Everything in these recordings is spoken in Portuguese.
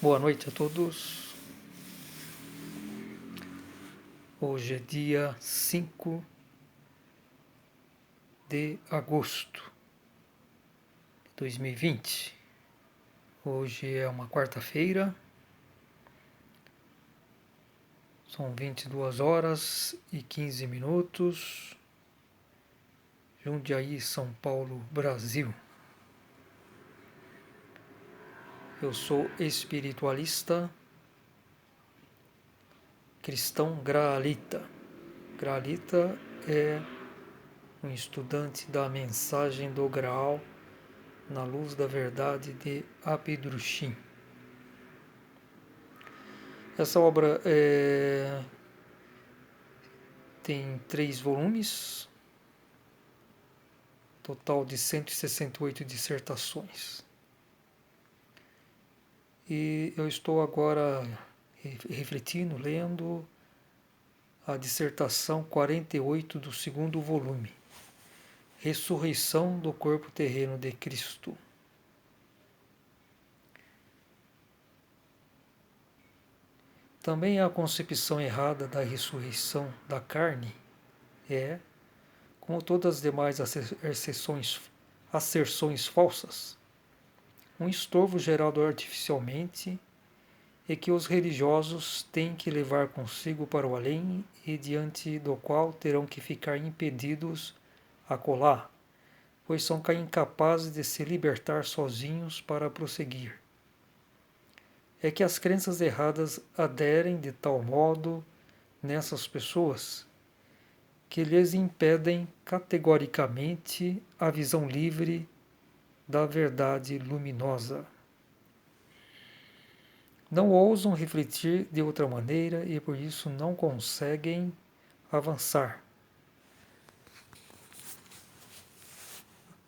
Boa noite a todos. Hoje é dia 5 de agosto de 2020. Hoje é uma quarta-feira. São 22 horas e 15 minutos. Jundiaí, São Paulo, Brasil. Eu sou espiritualista cristão graalita. Graalita é um estudante da mensagem do Graal na luz da verdade de Abidrushim. Essa obra tem 3 volumes, total de 168 dissertações. E eu estou agora refletindo, lendo a dissertação 48 do segundo volume, Ressurreição do Corpo Terreno de Cristo. Também a concepção errada da ressurreição da carne é, como todas as demais asserções falsas, um estorvo gerado artificialmente e que os religiosos têm que levar consigo para o além e diante do qual terão que ficar impedidos acolá, pois são incapazes de se libertar sozinhos para prosseguir. É que as crenças erradas aderem de tal modo nessas pessoas que lhes impedem categoricamente a visão livre da verdade luminosa. Não ousam refletir de outra maneira e por isso não conseguem avançar.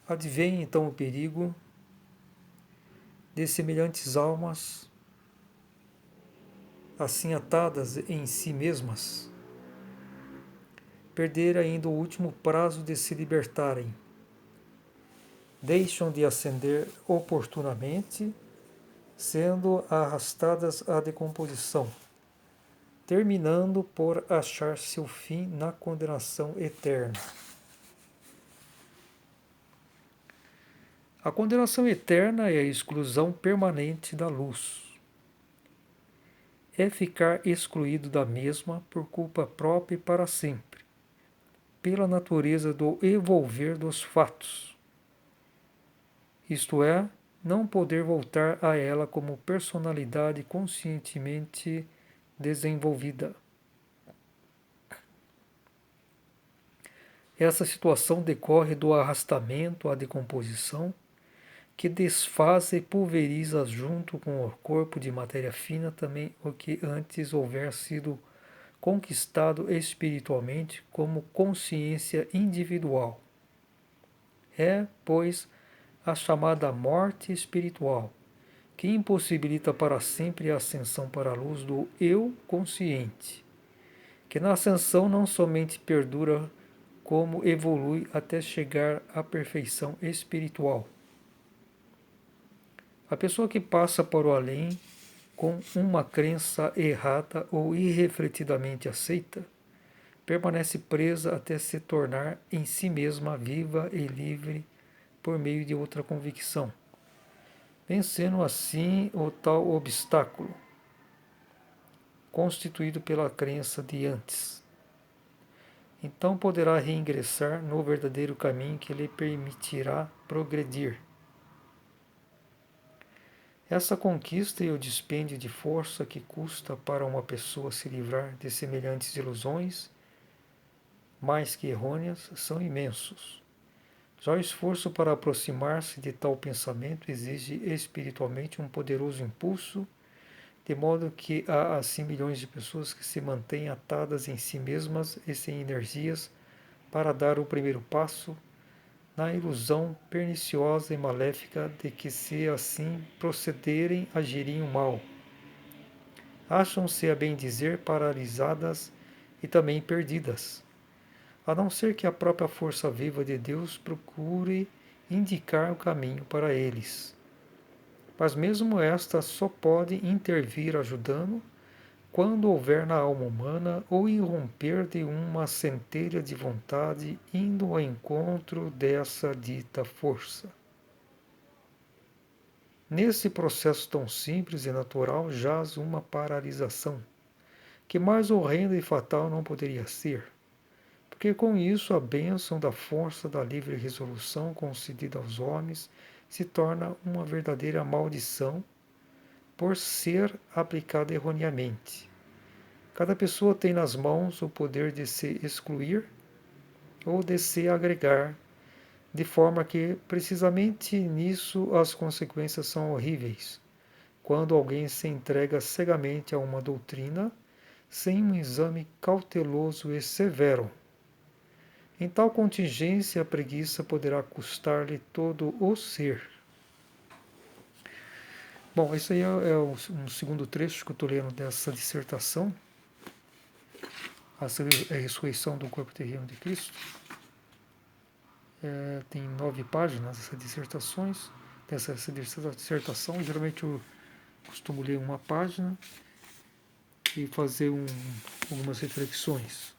Advém então o perigo de semelhantes almas, assim atadas em si mesmas, perder ainda o último prazo de se libertarem. Deixam de ascender oportunamente, sendo arrastadas à decomposição, terminando por achar seu fim na condenação eterna. A condenação eterna é a exclusão permanente da luz. É ficar excluído da mesma por culpa própria e para sempre, pela natureza do evolver dos fatos. Isto é, não poder voltar a ela como personalidade conscientemente desenvolvida. Essa situação decorre do arrastamento à decomposição, que desfaz e pulveriza junto com o corpo de matéria fina também o que antes houver sido conquistado espiritualmente como consciência individual. É, pois, a chamada morte espiritual, que impossibilita para sempre a ascensão para a luz do eu consciente, que na ascensão não somente perdura, como evolui até chegar à perfeição espiritual. A pessoa que passa para o além com uma crença errada ou irrefletidamente aceita, permanece presa até se tornar em si mesma viva e livre por meio de outra convicção, vencendo assim o tal obstáculo constituído pela crença de antes. Então poderá reingressar no verdadeiro caminho que lhe permitirá progredir. Essa conquista e o dispêndio de força que custa para uma pessoa se livrar de semelhantes ilusões, mais que errôneas, são imensos. Já o esforço para aproximar-se de tal pensamento exige espiritualmente um poderoso impulso, de modo que há assim milhões de pessoas que se mantêm atadas em si mesmas e sem energias para dar o primeiro passo, na ilusão perniciosa e maléfica de que, se assim procederem, agiriam mal. Acham-se, a bem dizer, paralisadas e também perdidas, a não ser que a própria força viva de Deus procure indicar o caminho para eles. mas mesmo esta só pode intervir ajudando quando houver na alma humana o irromper de uma centelha de vontade indo ao encontro dessa dita força. Nesse processo tão simples e natural jaz uma paralisação, que mais horrenda e fatal não poderia ser, porque com isso a bênção da força da livre resolução concedida aos homens se torna uma verdadeira maldição por ser aplicada erroneamente. Cada pessoa tem nas mãos o poder de se excluir ou de se agregar, de forma que, precisamente nisso, as consequências são horríveis. Quando alguém se entrega cegamente a uma doutrina, sem um exame cauteloso e severo. Em tal contingência, a preguiça poderá custar-lhe todo o ser. Bom, esse aí é um segundo trecho que eu estou lendo dessa dissertação, a ressurreição do corpo terreno de Cristo. Tem 9 páginas essas dissertações, dessa dissertação. Geralmente eu costumo ler uma página e fazer algumas reflexões.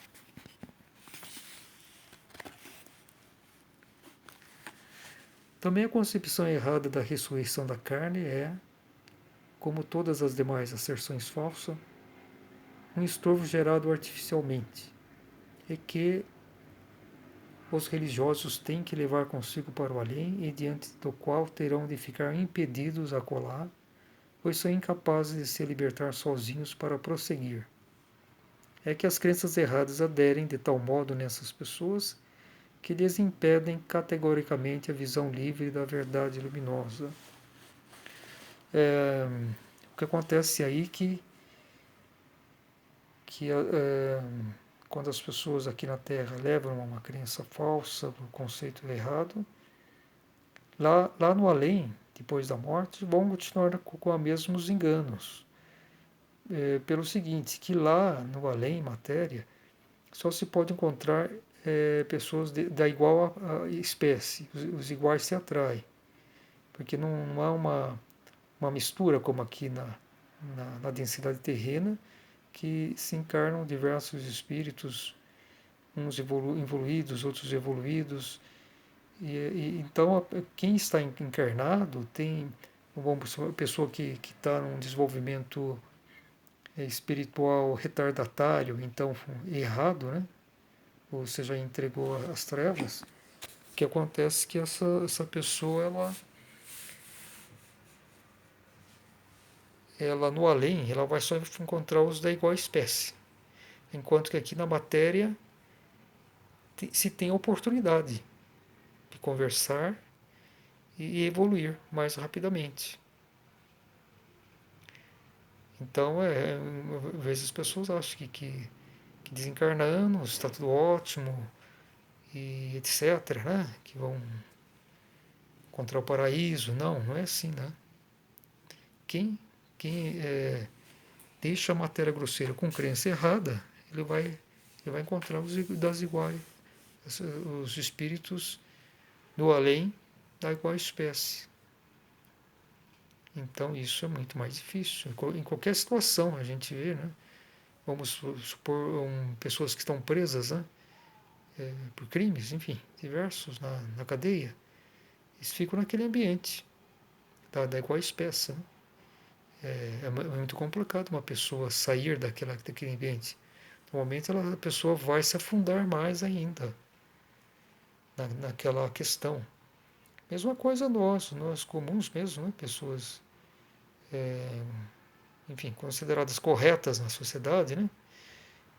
Também a concepção errada da ressurreição da carne é, como todas as demais asserções falsas, um estorvo gerado artificialmente, e que os religiosos têm que levar consigo para o além e diante do qual terão de ficar impedidos a colar, pois são incapazes de se libertar sozinhos para prosseguir. É que as crenças erradas aderem de tal modo nessas pessoas que lhes impedem categoricamente a visão livre da verdade luminosa. O que acontece aí que quando as pessoas aqui na Terra levam uma crença falsa, um conceito errado, lá no além, depois da morte, vão continuar com os mesmos enganos. Pelo seguinte, que lá no além, matéria, só se pode encontrar pessoas da igual espécie, os iguais se atraem, porque não há uma mistura como aqui na densidade terrena, que se encarnam diversos espíritos, uns evoluídos, outros evoluídos. Então, quem está encarnado tem uma pessoa que está num desenvolvimento espiritual retardatário, então errado, né? Ou seja, entregou as trevas. O que acontece é que essa pessoa, ela no além, ela vai só encontrar os da igual espécie. Enquanto que aqui na matéria se tem a oportunidade de conversar e evoluir mais rapidamente. Então, às vezes as pessoas acham que desencarnando está tudo ótimo e etc, né? Que vão encontrar o paraíso. Não é assim, né? Quem deixa a matéria grosseira com crença errada, ele vai encontrar os das iguais, os espíritos do além da igual espécie. Então isso é muito mais difícil. Em qualquer situação a gente vê, né? Vamos supor pessoas que estão presas, né? Por crimes, enfim, diversos na cadeia. Eles ficam naquele ambiente da igual espécie. Né? É muito complicado uma pessoa sair daquele ambiente. Normalmente a pessoa vai se afundar mais ainda naquela questão. Mesma coisa nós comuns mesmo, né? Pessoas, enfim, consideradas corretas na sociedade, né?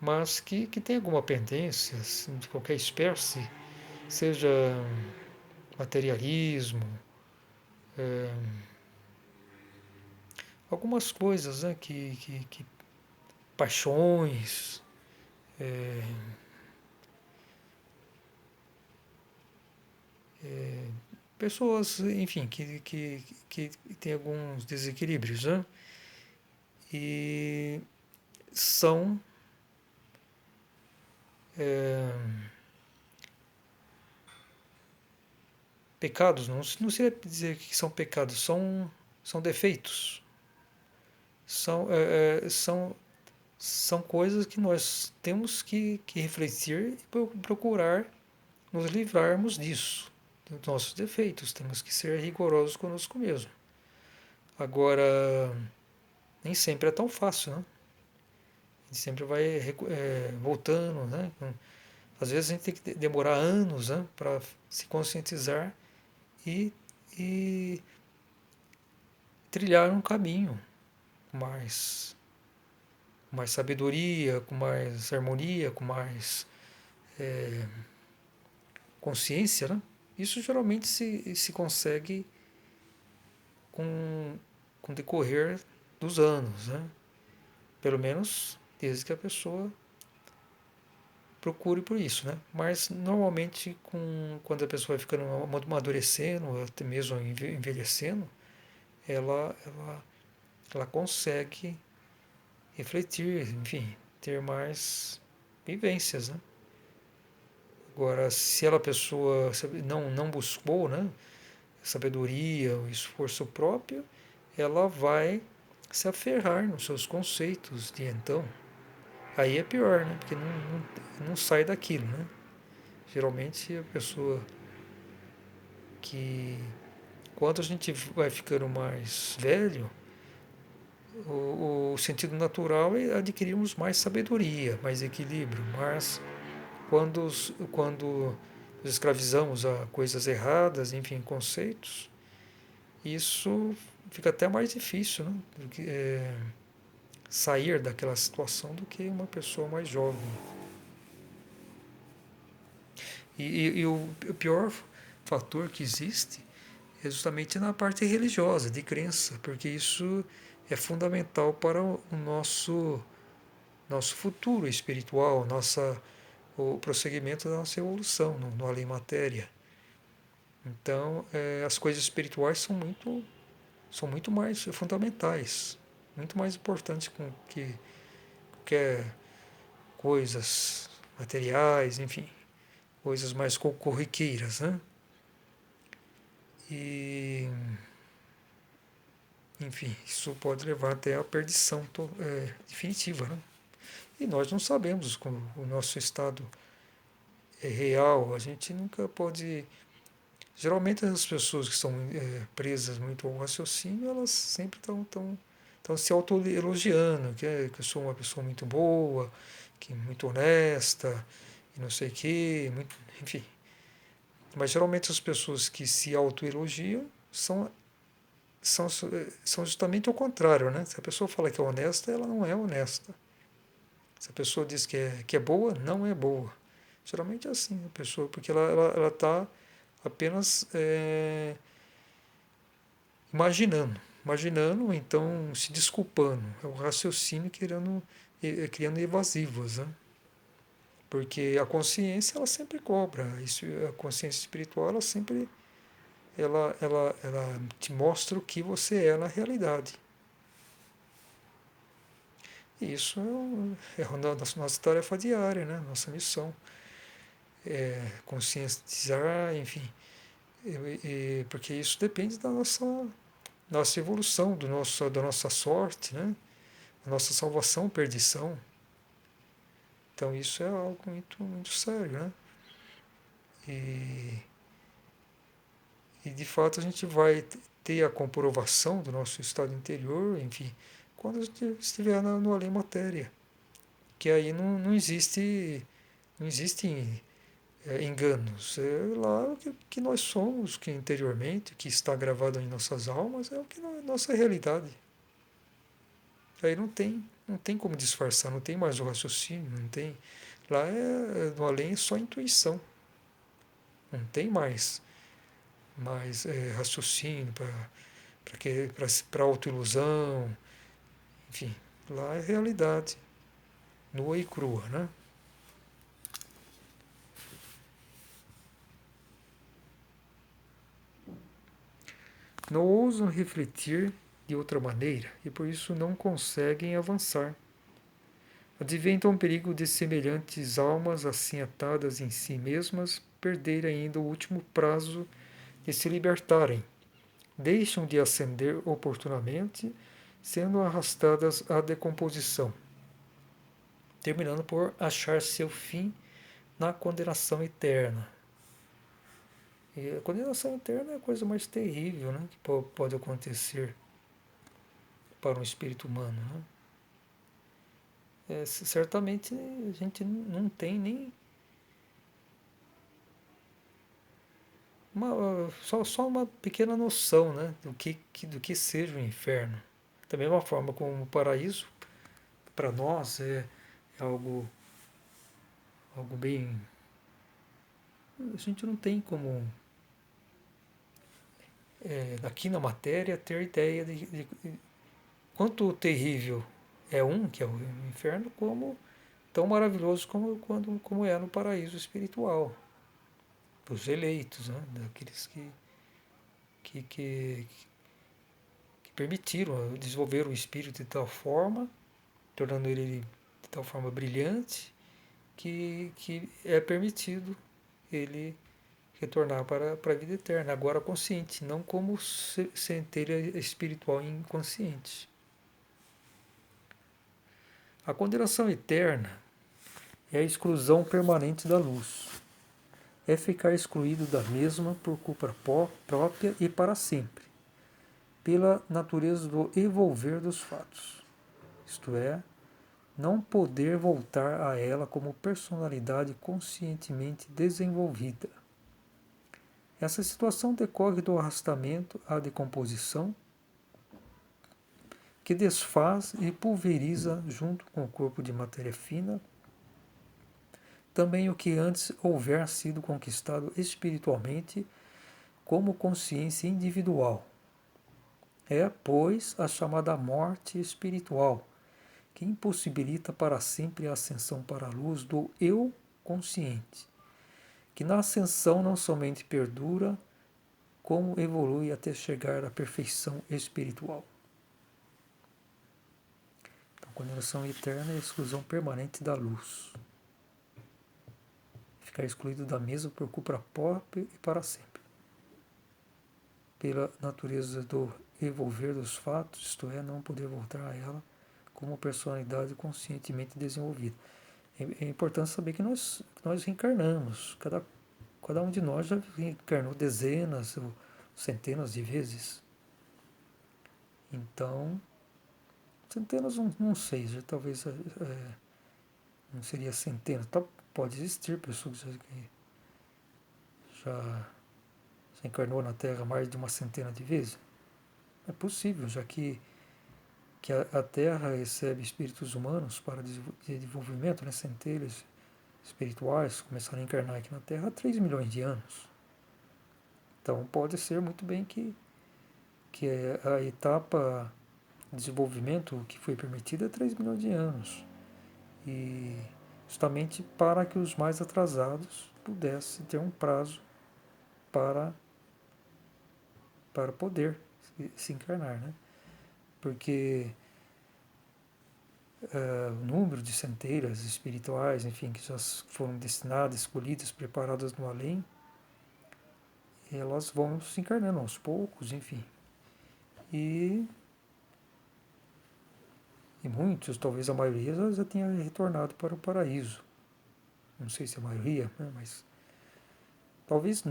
Mas que tem alguma pendência assim, de qualquer espécie, seja materialismo, algumas coisas, né? Que paixões, pessoas, enfim, que tem alguns desequilíbrios, né? E são pecados, não seria dizer que são pecados, são defeitos, são coisas que nós temos que refletir e procurar nos livrarmos disso, dos nossos defeitos. Temos que ser rigorosos conosco mesmo. Agora, nem sempre é tão fácil, né? A gente sempre vai voltando, né? Às vezes a gente tem que demorar anos, né, para se conscientizar e, e trilhar um caminho com mais sabedoria, com mais harmonia, com mais consciência, né? Isso geralmente se consegue com o decorrer dos anos, né? Pelo menos desde que a pessoa procure por isso, né? Mas normalmente quando a pessoa vai ficando amadurecendo, até mesmo envelhecendo, ela consegue refletir, enfim, ter mais vivências, né? Agora, se ela pessoa não buscou, né, sabedoria, o esforço próprio, ela vai se aferrar nos seus conceitos de então. Aí é pior, né? Porque não sai daquilo, né? Geralmente a pessoa que quando a gente vai ficando mais velho, o sentido natural é adquirirmos mais sabedoria, mais equilíbrio, mas quando nos escravizamos a coisas erradas, enfim, conceitos, isso fica até mais difícil, né? Sair daquela situação do que uma pessoa mais jovem. E o pior fator que existe é justamente na parte religiosa, de crença, porque isso é fundamental para o nosso futuro espiritual, o prosseguimento da nossa evolução no além-matéria. Então, as coisas espirituais são muito mais fundamentais, muito mais importantes que qualquer coisas materiais, enfim, coisas mais corriqueiras, né? E, enfim, isso pode levar até a perdição definitiva, né? E nós não sabemos como o nosso estado é real, a gente nunca pode. Geralmente as pessoas que são presas muito ao raciocínio, elas sempre estão se autoelogiando, que eu sou uma pessoa muito boa, que muito honesta, e não sei o quê, enfim. Mas geralmente as pessoas que se autoelogiam são justamente o contrário, né? Se a pessoa fala que é honesta, ela não é honesta. Se a pessoa diz que é boa, não é boa. Geralmente é assim a pessoa, porque ela está apenas imaginando, ou então se desculpando. É o raciocínio criando evasivas, né? Porque a consciência ela sempre cobra. Isso, a consciência espiritual ela te mostra o que você é na realidade. E isso é a nossa tarefa diária, né? Nossa missão. Conscientizar, enfim. Porque isso depende da nossa evolução, da nossa sorte, né? Da nossa salvação ou perdição. Então isso é algo muito, muito sério, né? E, e de fato a gente vai ter a comprovação do nosso estado interior, enfim, quando a gente estiver no além matéria. Que aí não existe enganos. É lá que nós somos, que interiormente, que está gravado em nossas almas, é o que é nossa realidade. Aí não tem como disfarçar, não tem mais o raciocínio, não tem. Lá no além é só intuição. Não tem mais raciocínio para autoilusão, enfim, lá é realidade, nua e crua, né? Não ousam refletir de outra maneira e por isso não conseguem avançar. Advém então o perigo de semelhantes almas assim atadas em si mesmas perderem ainda o último prazo de se libertarem, deixam de ascender oportunamente, sendo arrastadas à decomposição, terminando por achar seu fim na condenação eterna. E a condenação eterna é a coisa mais terrível, né, que pode acontecer para um espírito humano. Né? Certamente a gente não tem nem só uma pequena noção, né, do que seja o inferno. Da mesma forma como o paraíso, para nós, é algo bem. A gente não tem como, aqui na matéria, ter ideia de quanto terrível é que é o inferno, como tão maravilhoso como é no paraíso espiritual. Dos eleitos, né? Daqueles que, que, que permitiram desenvolver o espírito de tal forma, tornando ele de tal forma brilhante, que é permitido ele retornar para a vida eterna, agora consciente, não como centelha espiritual inconsciente. A condenação eterna é a exclusão permanente da luz. É ficar excluído da mesma por culpa própria e para sempre, pela natureza do evolver dos fatos, isto é, não poder voltar a ela como personalidade conscientemente desenvolvida. Essa situação decorre do arrastamento à decomposição, que desfaz e pulveriza junto com o corpo de matéria fina também o que antes houver sido conquistado espiritualmente como consciência individual. É, pois, a chamada morte espiritual, que impossibilita para sempre a ascensão para a luz do eu consciente, que na ascensão não somente perdura, como evolui até chegar à perfeição espiritual. Então, condenação eterna é a exclusão permanente da luz. Ficar excluído da mesa por culpa própria e para sempre. Pela natureza do evolver dos fatos, isto é, não poder voltar a ela como personalidade conscientemente desenvolvida. É importante saber que nós reencarnamos. Cada um de nós já reencarnou dezenas ou centenas de vezes. Então, centenas não sei, talvez não seria centenas. Pode existir pessoas que já encarnou na Terra mais de uma centena de vezes. É possível, já que a Terra recebe espíritos humanos para desenvolvimento, né, centelhas espirituais, começaram a encarnar aqui na Terra há 3 milhões de anos. Então pode ser muito bem que a etapa de desenvolvimento que foi permitida é 3 milhões de anos. E justamente para que os mais atrasados pudessem ter um prazo para poder se encarnar, né? Porque o número de centelhas espirituais, enfim, que já foram destinadas, escolhidas, preparadas no além, elas vão se encarnando aos poucos, enfim. E muitos, talvez a maioria, já tenha retornado para o paraíso. Não sei se a maioria, né, mas talvez,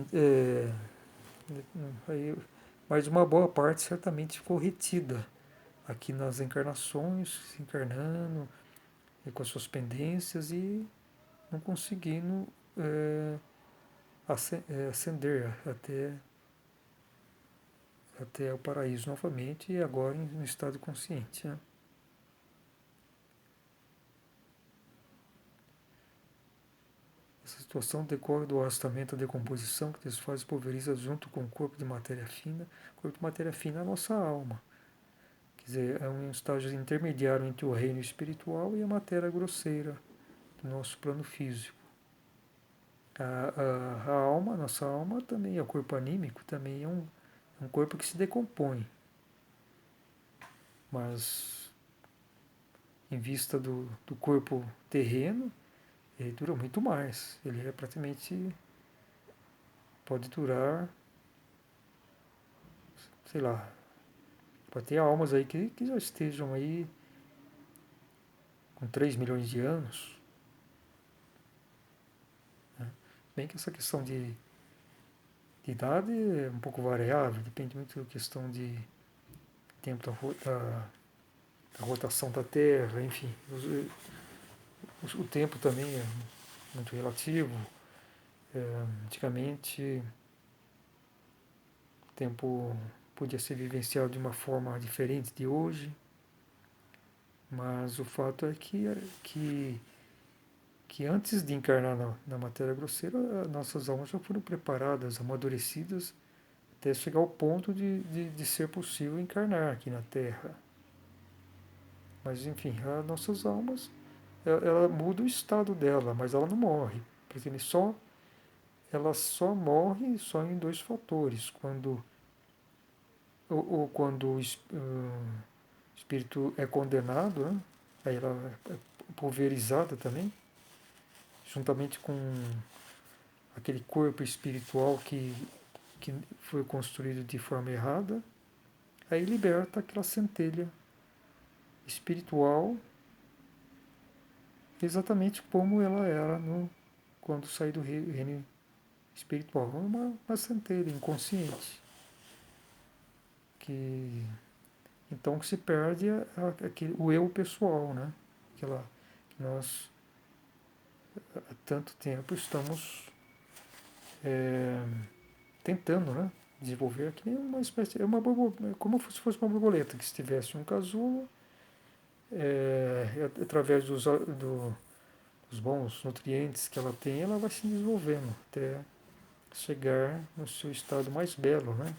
mas uma boa parte certamente ficou retida aqui nas encarnações, se encarnando, com as suas pendências e não conseguindo ascender até o paraíso novamente e agora no estado consciente. Né? Essa situação decorre do arrastamento da decomposição que desfaz e pulveriza junto com o corpo de matéria fina. O corpo de matéria fina é a nossa alma. Quer dizer, é um estágio intermediário entre o reino espiritual e a matéria grosseira do nosso plano físico. A alma, a nossa alma também, o corpo anímico também é um corpo que se decompõe. Mas em vista do corpo terreno, ele dura muito mais. Ele é praticamente, pode durar, sei lá, pode ter almas aí que já estejam aí com 3 milhões de anos, né? Bem que essa questão de idade é um pouco variável, depende muito da questão de tempo da rotação da Terra, enfim. O tempo também é muito relativo. Antigamente, o tempo podia ser vivenciado de uma forma diferente de hoje, mas o fato é que antes de encarnar na matéria grosseira, nossas almas já foram preparadas, amadurecidas, até chegar ao ponto de ser possível encarnar aqui na Terra. Mas enfim, as nossas almas, ela muda o estado dela, mas ela não morre, porque ela só morre só em dois fatores, ou quando o espírito é condenado, né? Aí ela é pulverizada também, juntamente com aquele corpo espiritual que foi construído de forma errada, aí liberta aquela centelha espiritual exatamente como ela era quando saiu do reino espiritual. Uma centelha inconsciente. Que, então que se perde o eu pessoal, né? Que nós há tanto tempo estamos tentando, né? Desenvolver aqui uma espécie, como se fosse uma borboleta que se tivesse um casulo, através dos bons nutrientes que ela tem, ela vai se desenvolvendo até chegar no seu estado mais belo, né?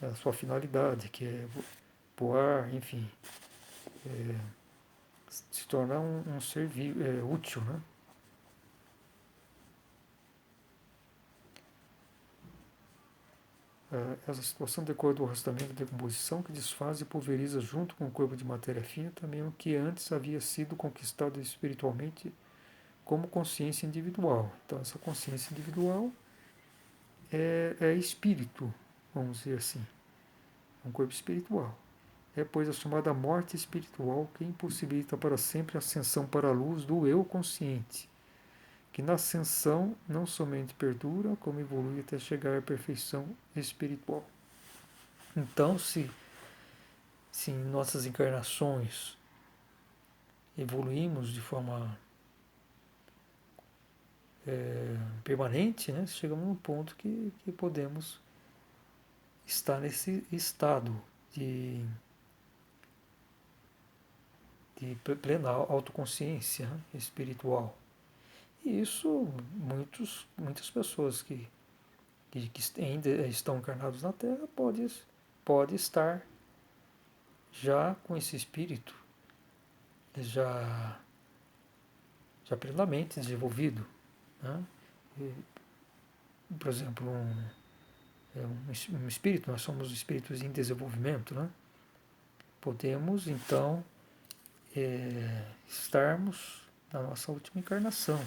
A sua finalidade, que é voar, enfim, se tornar um ser útil, né? Essa situação decorre do arrastamento da decomposição que desfaz e pulveriza junto com o corpo de matéria fina também o que antes havia sido conquistado espiritualmente como consciência individual. Então, essa consciência individual é espírito, vamos dizer assim, é um corpo espiritual. É, pois, a chamada morte espiritual que impossibilita para sempre a ascensão para a luz do eu consciente, que na ascensão não somente perdura, como evolui até chegar à perfeição espiritual. Então, se em nossas encarnações evoluímos de forma permanente, né, chegamos num ponto que podemos estar nesse estado de, de plena autoconsciência, né, espiritual. E isso muitas pessoas que ainda estão encarnados na Terra pode estar já com esse espírito já, já plenamente desenvolvido, né? E, por exemplo, um espírito, nós somos espíritos em desenvolvimento, né? Podemos então estarmos na nossa última encarnação,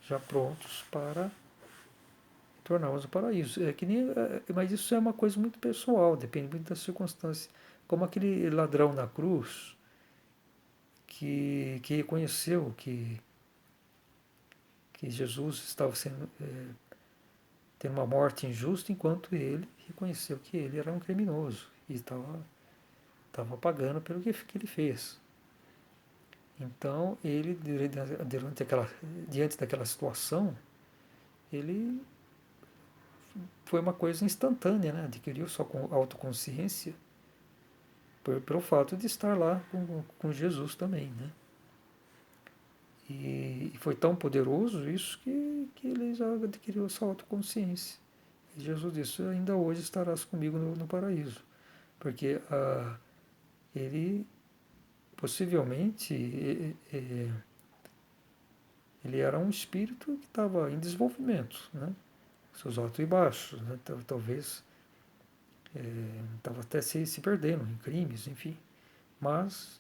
já prontos para tornarmos o paraíso. Mas isso é uma coisa muito pessoal, depende muito das circunstâncias. Como aquele ladrão na cruz que reconheceu que Jesus estava tendo uma morte injusta, enquanto ele reconheceu que ele era um criminoso e estava pagando pelo que ele fez. Então, ele, diante daquela situação, ele foi uma coisa instantânea, né? Adquiriu sua autoconsciência pelo fato de estar lá com Jesus também, né? E foi tão poderoso isso que ele já adquiriu essa autoconsciência. E Jesus disse, ainda hoje estarás comigo no paraíso. Porque ele possivelmente ele era um espírito que estava em desenvolvimento, né? Seus altos e baixos, né? Talvez estava até se perdendo em crimes, enfim. Mas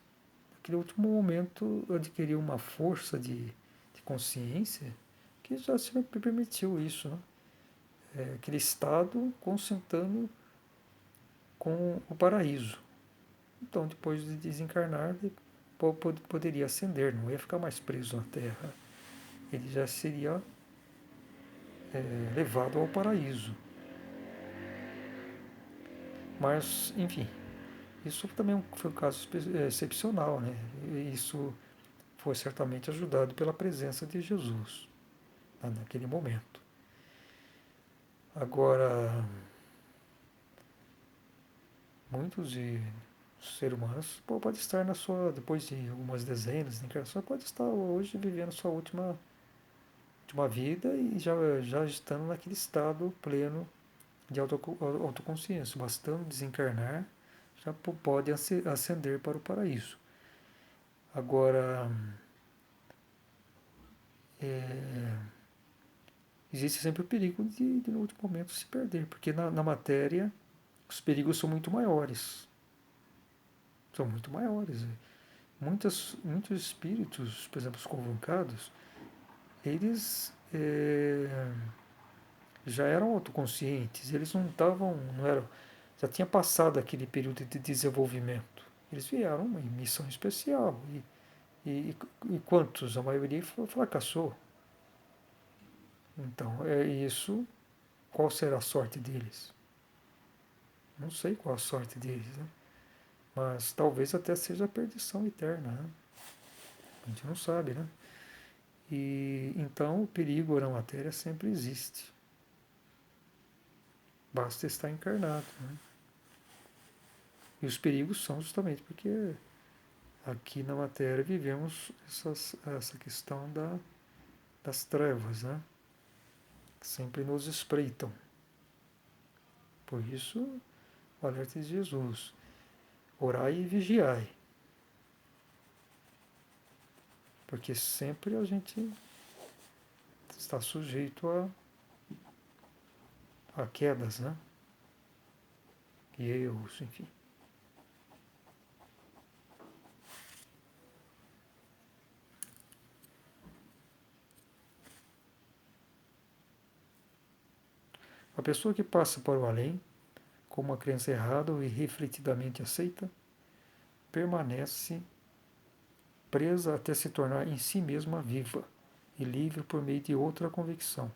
naquele último momento adquiriu uma força de consciência que já se permitiu isso, né? Aquele estado concentrando com o paraíso. Então, depois de desencarnar, ele poderia ascender, não ia ficar mais preso na Terra. Ele já seria levado ao paraíso. Mas, enfim, isso também foi um caso excepcional, né? E isso foi certamente ajudado pela presença de Jesus, né, naquele momento. Agora, muitos de seres humanos pode estar na sua, depois de algumas dezenas de encarnações, pode estar hoje vivendo sua última vida e já estando naquele estado pleno de autoconsciência. Bastando desencarnar, já pode ascender para o paraíso. Agora, existe sempre o perigo de no último momento se perder, porque na matéria os perigos são muito maiores. São muito maiores. Muitos espíritos, por exemplo, os convocados, eles já eram autoconscientes, eles não eram, já tinha passado aquele período de desenvolvimento. Eles vieram em missão especial e quantos? A maioria fracassou. Então, é isso. Qual será a sorte deles? Não sei qual a sorte deles, né? Mas talvez até seja a perdição eterna, né? A gente não sabe, né? E então o perigo na matéria sempre existe. Basta estar encarnado, né? E os perigos são justamente porque aqui na matéria vivemos essa questão das trevas, né? Que sempre nos espreitam. Por isso, o alerta de Jesus: orai e vigiai. Porque sempre a gente está sujeito a quedas, né? E erros, enfim. A pessoa que passa para o além, com uma crença errada ou irrefletidamente aceita, permanece presa até se tornar em si mesma viva e livre por meio de outra convicção,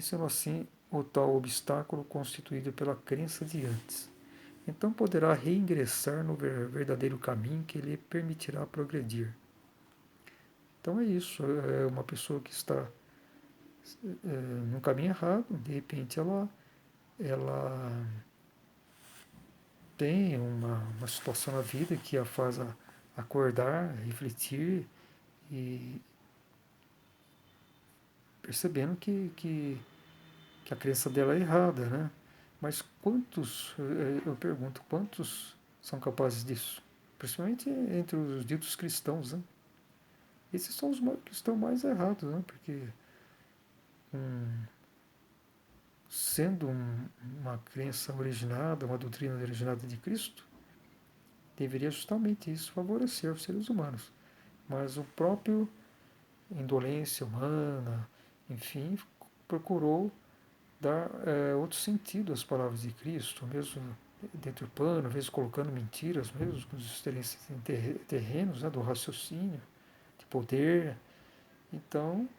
sendo assim o tal obstáculo constituído pela crença de antes. Então poderá reingressar no verdadeiro caminho que lhe permitirá progredir. Então é isso, é uma pessoa que está no caminho errado, de repente ela tem uma situação na vida que a faz acordar, refletir e percebendo que a crença dela é errada, né? Mas quantos, eu pergunto, quantos são capazes disso? Principalmente entre os ditos cristãos, né? Esses são os que estão mais errados, né? Porque sendo uma crença originada, uma doutrina originada de Cristo, deveria justamente isso favorecer os seres humanos. Mas o próprio indolência humana, enfim, procurou dar outro sentido às palavras de Cristo, mesmo deturpando, às vezes colocando mentiras, mesmo com os interesses terrenos, né, do raciocínio, de poder. Então,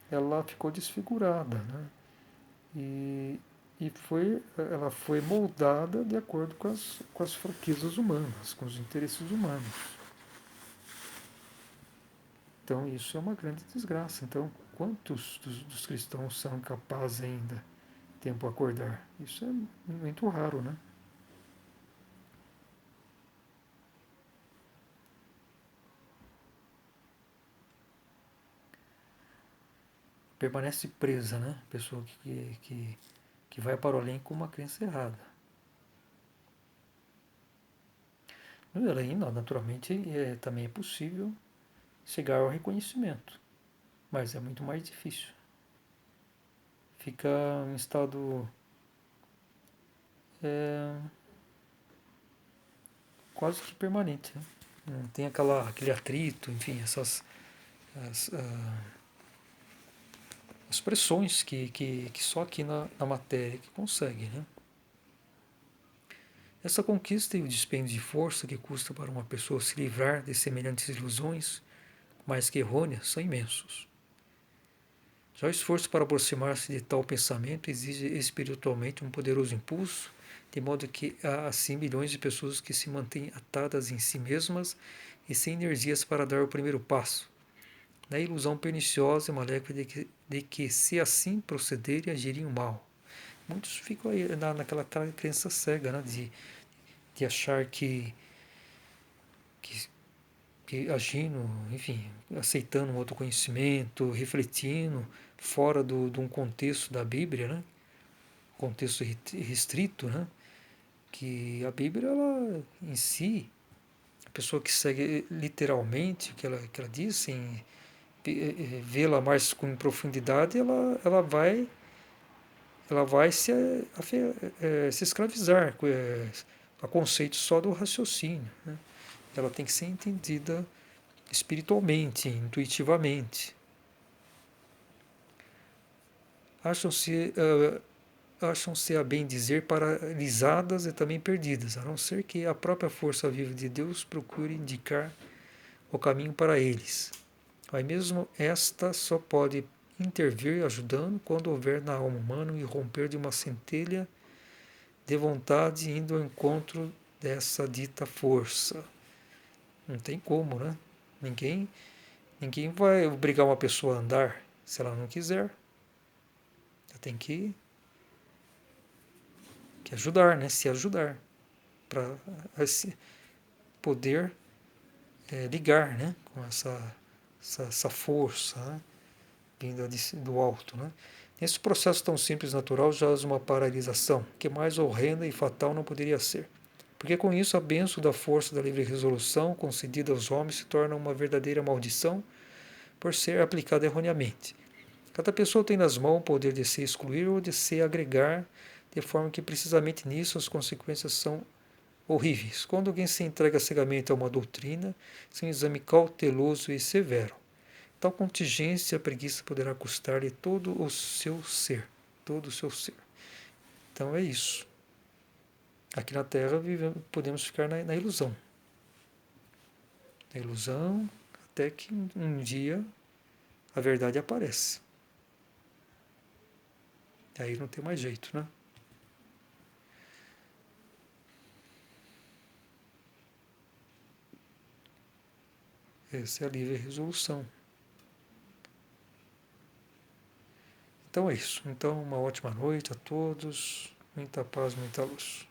ela ficou desfigurada, né? Ela foi moldada de acordo com as fraquezas humanas, com os interesses humanos. Então isso é uma grande desgraça. Então quantos dos cristãos são capazes ainda de tempo a acordar? Isso é muito raro, né? Permanece presa, né? Pessoa que vai para o além com uma crença errada. No além, naturalmente, também é possível chegar ao reconhecimento, mas é muito mais difícil. Fica em estado é, quase que permanente. Né? Não tem aquele atrito, enfim, as, ah, as pressões que só aqui na matéria que consegue. Né? Essa conquista e o dispêndio de força que custa para uma pessoa se livrar de semelhantes ilusões, mais que errôneas, são imensos. Já o esforço para aproximar-se de tal pensamento exige espiritualmente um poderoso impulso, de modo que há assim milhões de pessoas que se mantêm atadas em si mesmas e sem energias para dar o primeiro passo, na ilusão perniciosa e maléfica de que se assim procederem, agiriam mal. Muitos ficam aí naquela crença cega, né, de achar que, que agindo, enfim, aceitando um outro conhecimento, refletindo fora de um contexto da Bíblia, né, contexto restrito, né, que a Bíblia, ela em si, a pessoa que segue literalmente o que ela diz, sem vê-la mais com profundidade, ela vai se escravizar a conceitos só do raciocínio, né? Ela tem que ser entendida espiritualmente, intuitivamente. Acham-se a bem dizer paralisadas e também perdidas, a não ser que a própria força viva de Deus procure indicar o caminho para eles. Mas mesmo esta só pode intervir ajudando quando houver na alma humana um irromper de uma centelha de vontade indo ao encontro dessa dita força. Não tem como, né? Ninguém vai obrigar uma pessoa a andar se ela não quiser. Ela tem que ajudar, né? Se ajudar para poder ligar, né? Com essa força, né? Vinda do alto, né? Nesse processo tão simples e natural jaz uma paralisação, que mais horrenda e fatal não poderia ser. Porque com isso a bênção da força da livre resolução concedida aos homens se torna uma verdadeira maldição por ser aplicada erroneamente. Cada pessoa tem nas mãos o poder de se excluir ou de se agregar, de forma que precisamente nisso as consequências são horríveis. Quando alguém se entrega cegamente a uma doutrina, sem um exame cauteloso e severo, tal contingência a preguiça poderá custar-lhe todo o seu ser, todo o seu ser. Então é isso. Aqui na Terra podemos ficar na ilusão. Na ilusão, até que um dia a verdade aparece. Aí não tem mais jeito, né? Essa é a livre resolução. Então é isso. Então, uma ótima noite a todos. Muita paz, muita luz.